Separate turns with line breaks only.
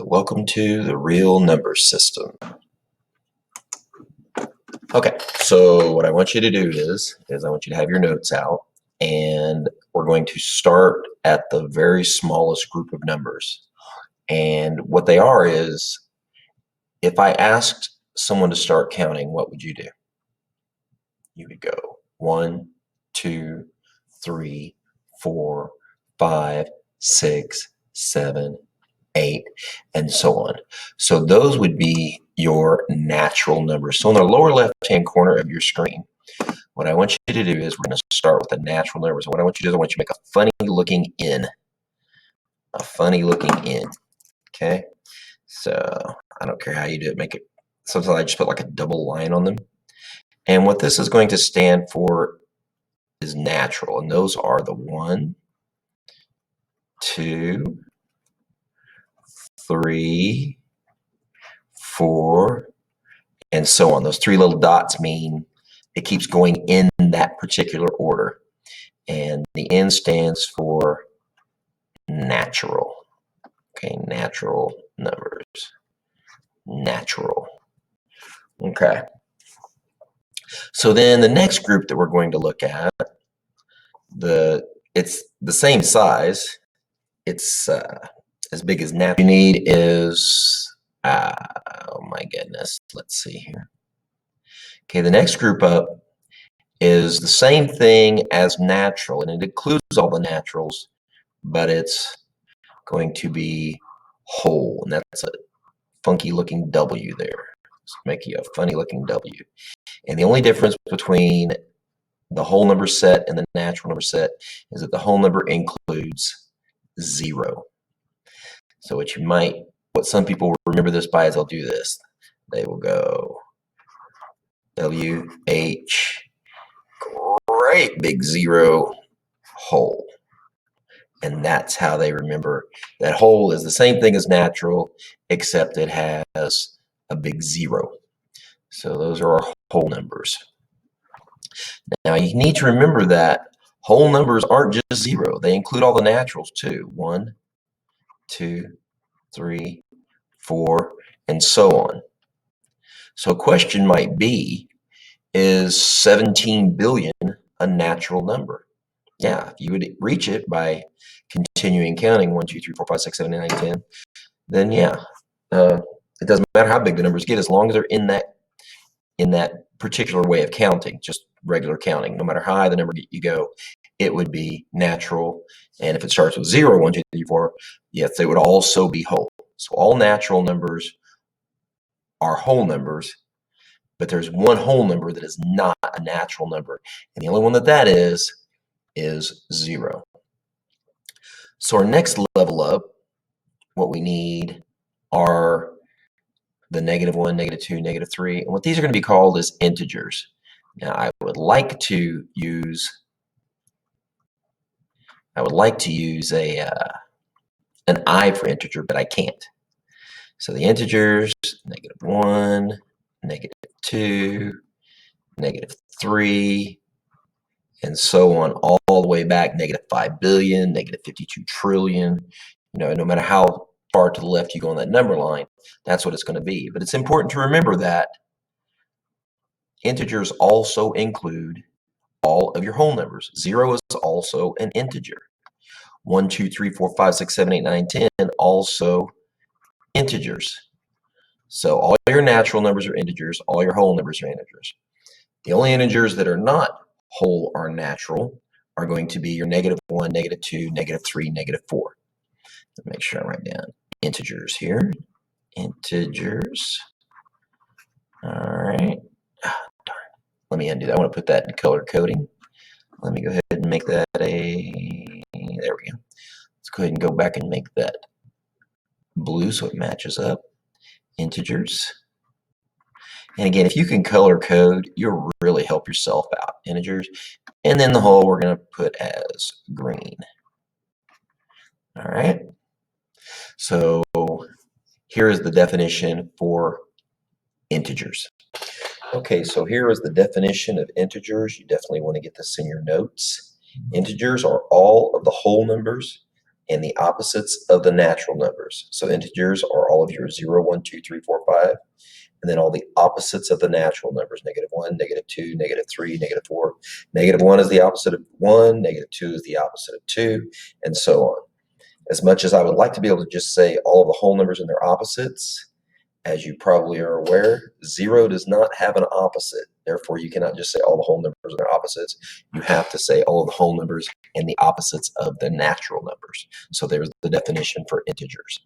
welcome to the real number system. Okay, so what I want you to do is I want you to have your notes out, and we're going to start at the very smallest group of numbers. And what they are is, if I asked someone to start counting, what would you do? You would go 1, 2, 3, 4, 5, 6, 7, 8, and so on. So those would be your natural numbers. So in the lower left-hand corner of your screen, what I want you to do is we're going to start with the natural numbers. And what I want you to do is I want you to make a funny-looking N. A funny-looking N. Okay? So I don't care how you do it. Make it. Sometimes I just put like a double line on them. And what this is going to stand for is natural. And those are the 1, 2, 3, 4, and so on. Those 3 little dots mean it keeps going in that particular order. And the N stands for natural. Okay, natural numbers. Natural. Okay. So then the next group that we're going to look at, it's the same size. It's as big as natural. You need is, oh my goodness, let's see here. Okay, the next group up is the same thing as natural, and it includes all the naturals, but it's going to be whole, and that's a funky looking W there. Let's make you a funny looking W. And the only difference between the whole number set and the natural number set is that the whole number includes 0. So what some people will remember this by is they'll do this. They will go WH, great big 0, whole. And that's how they remember that whole is the same thing as natural, except it has a big 0. So those are our whole numbers. Now you need to remember that whole numbers aren't just 0. They include all the naturals too. 1, 2, 3, 4, and so on. So a question might be, is 17 billion a natural number? Yeah, if you would reach it by continuing counting 1, 2, 3, 4, 5, 6, 7, 8, 9, 10, then yeah, it doesn't matter how big the numbers get as long as they're in that particular way of counting, just regular counting. No matter how high the number you go, it would be natural. And if it starts with 0, 1, 2, 3, 4, yes, it would also be whole. So all natural numbers are whole numbers, but there's one whole number that is not a natural number, and the only one that is 0. So our next level up, what we need are the -1, -2, -3, and what these are going to be called is integers. Now I would like to use an I for integer, but I can't. So the integers, -1, -2, -3, and so on, all the way back, -5 billion, -52 trillion. No matter how far to the left you go on that number line, that's what it's going to be. But it's important to remember that integers also include all of your whole numbers. 0 is also an integer. 1, 2, 3, 4, 5, 6, 7, 8, 9, 10, also integers. So all your natural numbers are integers, all your whole numbers are integers. The only integers that are not whole or natural are going to be your -1, -2, -3, -4. Make sure I write down integers here. Integers. All right. Darn. Let me undo that. I want to put that in color coding. Let me go ahead and make that there we go. Let's go ahead and go back and make that blue so it matches up. Integers. And again, if you can color code, you'll really help yourself out. Integers. And then the whole we're going to put as green. All right. So here is the definition for integers. Okay, so here is the definition of integers. You definitely want to get this in your notes. Integers are all of the whole numbers and the opposites of the natural numbers. So integers are all of your 0, 1, 2, 3, 4, 5. And then all the opposites of the natural numbers, -1, -2, -3, -4. -1 is the opposite of 1, -2 is the opposite of 2, and so on. As much as I would like to be able to just say all of the whole numbers and their opposites, as you probably are aware, 0 does not have an opposite. Therefore, you cannot just say all the whole numbers and their opposites. You have to say all of the whole numbers and the opposites of the natural numbers. So there's the definition for integers.